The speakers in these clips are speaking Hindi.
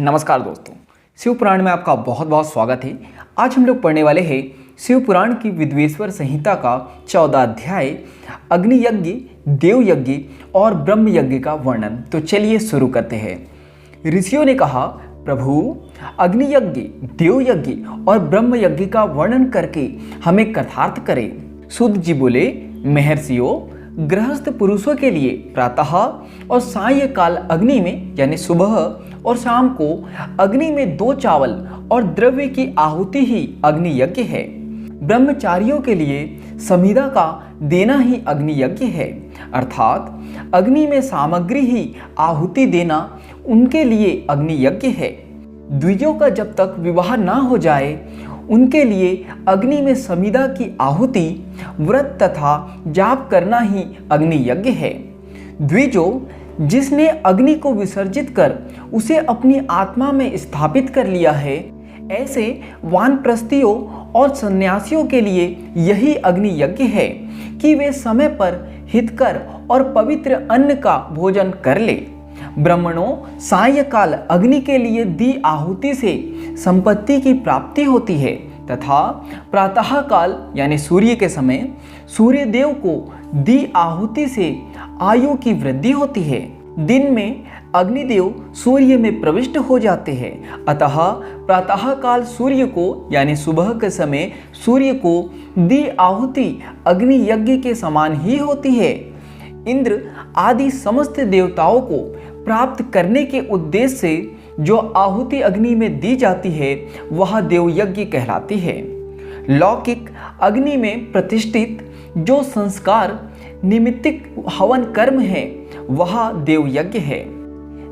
नमस्कार दोस्तों, शिव पुराण में आपका बहुत बहुत स्वागत है। आज हम लोग पढ़ने वाले हैं शिव पुराण की विद्वेश्वर संहिता का 14 अध्याय अग्नि यज्ञ, देव यज्ञ और ब्रह्म यज्ञ का वर्णन। तो चलिए शुरू करते हैं। ऋषियों ने कहा, प्रभु अग्नि यज्ञ, देव यज्ञ और ब्रह्म यज्ञ का वर्णन करके हमें कृतार्थ करें। सूत जी बोले, महर्षियों, गृहस्थ पुरुषों के लिए प्रातः और सायंकाल अग्नि में यानी सुबह और शाम को अग्नि में 2 चावल और द्रव्य की आहुति ही अग्नि यज्ञ है। ब्रह्मचारियों के लिए समिधा का देना ही अग्नि यज्ञ है, अर्थात अग्नि में सामग्री ही आहुति देना उनके लिए अग्नि यज्ञ है। द्विजों का जब तक विवाह ना हो जाए उनके लिए अग्नि में समिधा की आहुति, व्रत तथा जाप करना ही अग्नि यज्ञ है। द्विजो जिसने अग्नि को विसर्जित कर उसे अपनी आत्मा में स्थापित कर लिया है, ऐसे वानप्रस्थियों और सन्यासियों के लिए यही अग्नि यज्ञ है कि वे समय पर हितकर और पवित्र अन्न का भोजन कर ले। ब्राह्मणों, सायंकाल अग्नि के लिए दी आहुति से संपत्ति की प्राप्ति होती है तथा प्रातः काल यानी सूर्य के समय सूर्य देव को दी आहुति से आयु की वृद्धि होती है। दिन में अग्निदेव सूर्य में प्रविष्ट हो जाते हैं, अतः प्रातः काल सूर्य को यानी सुबह के समय सूर्य को दी आहुति अग्नि यज्ञ के समान ही होती है। इंद्र आदि समस्त देवताओं को प्राप्त करने के उद्देश्य से जो आहुति अग्नि में दी जाती है वह देव यज्ञ कहलाती है। लौकिक अग्नि में प्रतिष्ठित जो संस्कार निमित्तिक हवन कर्म है वह देव यज्ञ है।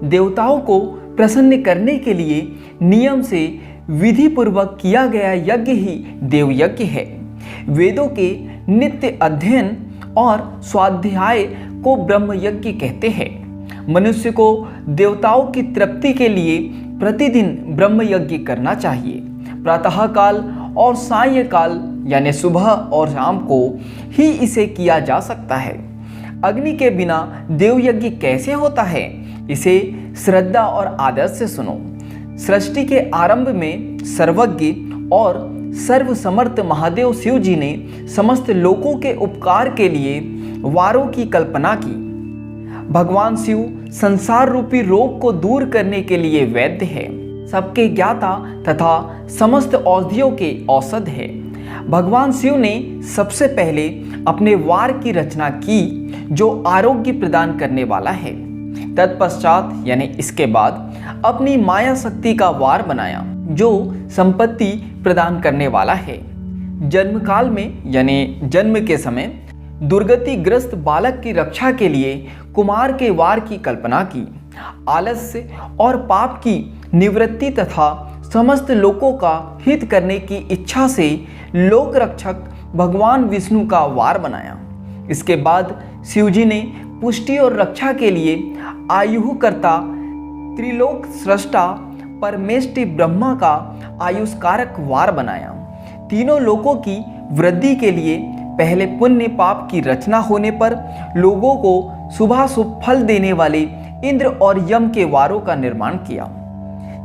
देवताओं को प्रसन्न करने के लिए नियम से विधि पूर्वक किया गया यज्ञ ही देव यज्ञ है। वेदों के नित्य अध्ययन और स्वाध्याय को ब्रह्म यज्ञ कहते हैं। मनुष्य को देवताओं की तृप्ति के लिए प्रतिदिन ब्रह्म यज्ञ करना चाहिए। प्रातः काल और सायंकाल यानी सुबह और शाम को ही इसे किया जा सकता है। अग्नि के बिना देव यज्ञ कैसे होता है, इसे श्रद्धा और आदर से सुनो। सृष्टि के आरंभ में सर्वज्ञ और सर्वसमर्थ महादेव शिव जी ने समस्त लोकों के उपकार के लिए वारों की कल्पना की। भगवान शिव संसार रूपी रोग को दूर करने के लिए वैद्य है, सबके ज्ञाता तथा समस्त औषधियों के औषध है। भगवान शिव ने सबसे पहले अपने वार की रचना की जो आरोग्य प्रदान करने वाला है। तत्पश्चात यानी इसके बाद अपनी माया शक्ति का वार बनाया जो संपत्ति प्रदान करने वाला है। जन्म काल में यानी जन्म के समय दुर्गति ग्रस्त बालक की रक्षा के लिए कुमार के वार की कल्पना की। आलस्य और पाप की निवृत्ति तथा समस्त लोकों का हित करने की इच्छा से लोक रक्षक भगवान विष्णु का वार बनाया। इसके बाद शिवजी ने पुष्टि और रक्षा के लिए आयुःकर्ता त्रिलोक सृष्टा परमेष्टि ब्रह्मा का आयुष्कारक वार बनाया। तीनों लोकों की वृद्धि के लिए पहले पुण्य पाप की रचना होने पर लोगों को शुभाशुभ फल देने वाले इंद्र और यम के वारों का निर्माण किया।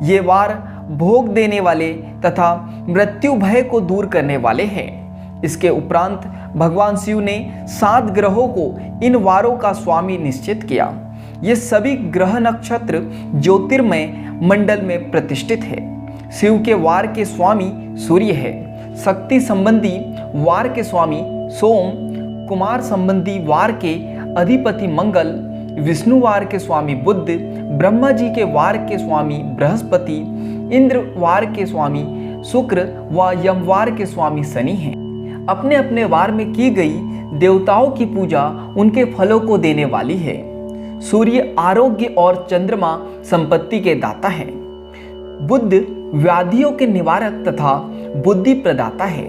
ये वार भोग देने वाले तथा मृत्यु भय को दूर करने वाले हैं। इसके उपरांत भगवान शिव ने 7 ग्रहों को इन वारों का स्वामी निश्चित किया। ये सभी ग्रह नक्षत्र ज्योतिर्मय मंडल में प्रतिष्ठित है। शिव के वार के स्वामी सूर्य है, शक्ति संबंधी वार के स्वामी सोम, कुमार संबंधी वार के अधिपति मंगल, विष्णु वार के स्वामी बुध, ब्रह्मा जी के वार के स्वामी बृहस्पति, इंद्र वार के स्वामी शुक्र व यमवार के स्वामी शनि हैं। अपने अपने वार में की गई देवताओं की पूजा उनके फलों को देने वाली है। सूर्य आरोग्य और चंद्रमा संपत्ति के दाता है। बुध व्याधियों के निवारक तथा बुद्धि प्रदाता है।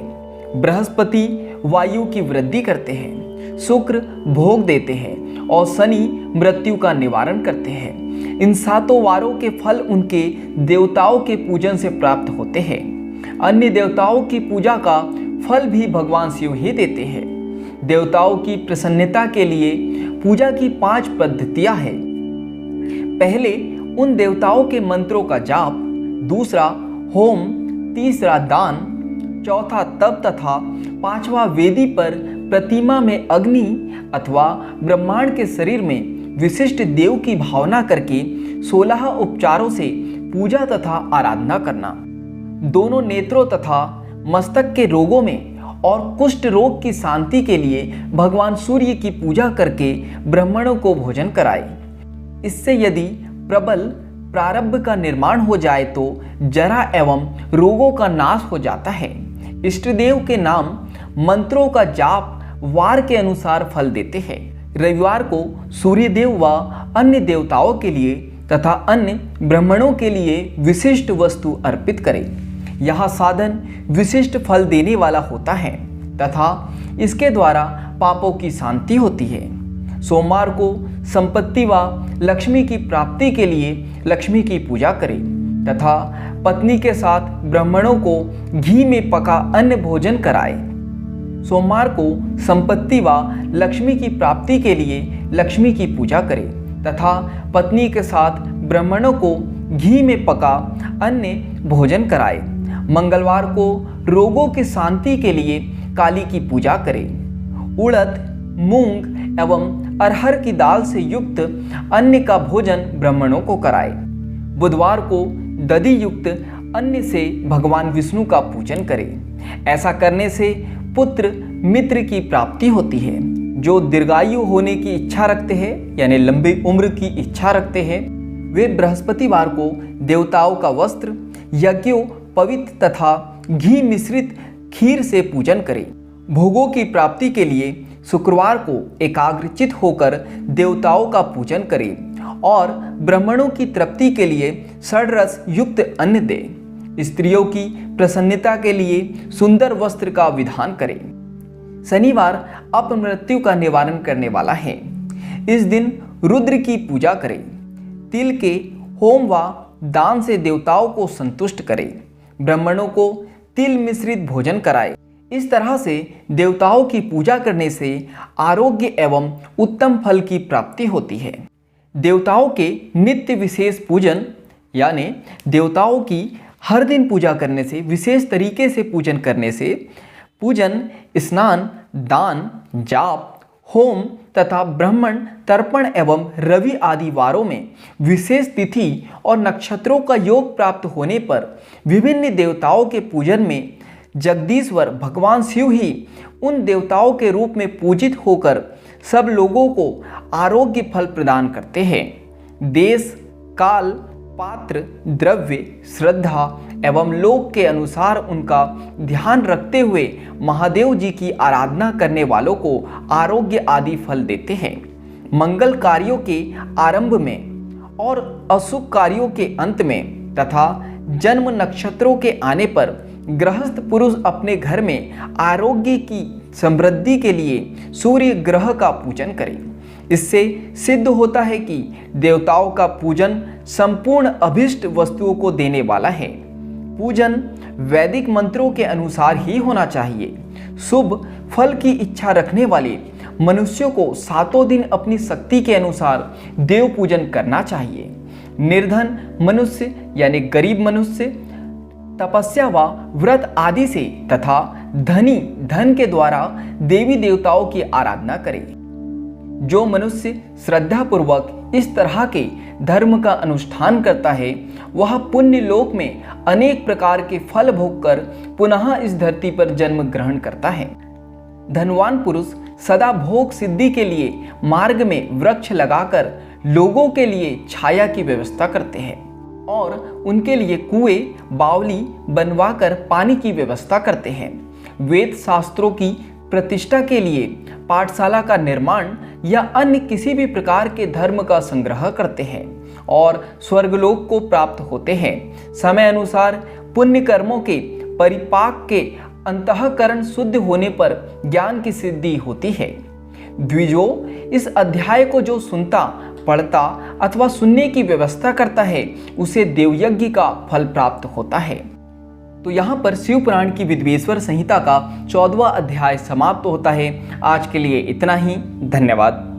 बृहस्पति वायु की वृद्धि करते हैं। शुक्र भोग देते हैं और शनि मृत्यु का निवारण करते हैं। इन 7 वारों के फल उनके देवताओं के पूजन से प्राप्त होते हैं। अन्य देवताओं की पूजा का फल भी भगवान शिव ही देते हैं। देवताओं की प्रसन्नता के लिए पूजा की 5 पद्धतियां हैं। पहले उन देवताओं के मंत्रों का जाप, दूसरा होम, तीसरा दान, चौथा तप तथा पांचवा वेदी पर प्रतिमा में अग्नि अथवा ब्रह्मांड के शरीर में विशिष्ट देव की भावना करके 16 उपचारों से पूजा तथा आराधना करना। दोनों नेत्रों तथा मस्तक के रोगों में और कुष्ठ रोग की शांति के लिए भगवान सूर्य की पूजा करके ब्राह्मणों को भोजन कराए। इससे यदि प्रबल प्रारब्ध का निर्माण हो जाए तो जरा एवं रोगों का नाश हो जाता है। इष्टदेव के नाम मंत्रों का जाप वार के अनुसार फल देते हैं। रविवार को सूर्यदेव व अन्य देवताओं के लिए तथा अन्य ब्राह्मणों के लिए विशिष्ट वस्तु अर्पित करें। यह साधन विशिष्ट फल देने वाला होता है तथा इसके द्वारा पापों की शांति होती है। सोमवार को संपत्ति व लक्ष्मी की प्राप्ति के लिए लक्ष्मी की पूजा करें तथा पत्नी के साथ ब्राह्मणों को घी में पका अन्न भोजन कराए। सोमवार को संपत्ति व लक्ष्मी की प्राप्ति के लिए लक्ष्मी की पूजा करें तथा पत्नी के साथ ब्राह्मणों को घी में पका अन्न भोजन कराए। मंगलवार को रोगों की शांति के लिए काली की पूजा करें। उड़द, मूंग एवं अरहर की दाल से युक्त अन्न का भोजन ब्राह्मणों को कराए। बुधवार को दधि युक्त अन्न से भगवान विष्णु का पूजन करें। ऐसा करने से पुत्र मित्र की प्राप्ति होती है। जो दीर्घायु होने की इच्छा रखते हैं यानी लंबी उम्र की इच्छा रखते हैं वे बृहस्पतिवार को देवताओं का वस्त्र, यज्ञों, पवित्र तथा घी मिश्रित खीर से पूजन करें। भोगों की प्राप्ति के लिए शुक्रवार को एकाग्रचित होकर देवताओं का पूजन करें और ब्राह्मणों की तृप्ति के लिए षड्रस युक्त अन्न दें। स्त्रियों की प्रसन्नता के लिए सुंदर वस्त्र का विधान करें। शनिवार अपमृत्यु का निवारण करने वाला है। इस दिन रुद्र की पूजा करें। तिल के होम व दान से देवताओं को संतुष्ट करें। ब्राह्मणों को तिल मिश्रित भोजन कराए। इस तरह से देवताओं की पूजा करने से आरोग्य एवं उत्तम फल की प्राप्ति होती है। देवताओं के नित्य विशेष पूजन यानी देवताओं की हर दिन पूजा करने से, विशेष तरीके से पूजन करने से पूजन, स्नान, दान, जाप, होम तथा ब्राह्मण तर्पण एवं रवि आदि वारों में विशेष तिथि और नक्षत्रों का योग प्राप्त होने पर विभिन्न देवताओं के पूजन में जगदीश्वर भगवान शिव ही उन देवताओं के रूप में पूजित होकर सब लोगों को आरोग्य फल प्रदान करते हैं। देश, काल, पात्र, द्रव्य, श्रद्धा एवं लोक के अनुसार उनका ध्यान रखते हुए महादेव जी की आराधना करने वालों को आरोग्य आदि फल देते हैं। मंगल कार्यों के आरंभ में और अशुभ कार्यों के अंत में तथा जन्म नक्षत्रों के आने पर गृहस्थ पुरुष अपने घर में आरोग्य की समृद्धि के लिए सूर्य ग्रह का पूजन करें। इससे सिद्ध होता है कि देवताओं का पूजन संपूर्ण अभिष्ट वस्तुओं को देने वाला है। पूजन वैदिक मंत्रों के अनुसार ही होना चाहिए। शुभ फल की इच्छा रखने वाले मनुष्यों को 7 दिन अपनी शक्ति के अनुसार देव पूजन करना चाहिए। निर्धन मनुष्य यानी गरीब मनुष्य तपस्या व व्रत आदि से तथा धनी धन के द्वारा देवी देवताओं की आराधना करे। जो मनुष्य श्रद्धा पूर्वक इस तरह के धर्म का अनुष्ठान करता है वह पुण्य लोक में अनेक प्रकार के फल भोग कर पुनः इस धरती पर जन्म ग्रहण करता है। धनवान पुरुष सदा भोग सिद्धि के लिए मार्ग में वृक्ष लगाकर लोगों के लिए छाया की व्यवस्था करते हैं और उनके लिए कुएं, बावली बनवाकर पानी की व्यवस्था करते हैं। वेद शास्त्रों की प्रतिष्ठा के लिए पाठशाला का निर्माण या अन्य किसी भी प्रकार के धर्म का संग्रह करते हैं और स्वर्गलोक को प्राप्त होते हैं। समय अनुसार पुण्य कर्मों के परिपाक के अंतःकरण शुद्ध होने पर ज्ञान की सिद्धि होती है। द्विजो, इस अध्याय को जो सुनता, पढ़ता अथवा सुनने की व्यवस्था करता है उसे देवयज्ञ का फल प्राप्त होता है। तो यहाँ पर शिव पुराण की विद्वेश्वर संहिता का 14वां अध्याय समाप्त होता है। आज के लिए इतना ही। धन्यवाद।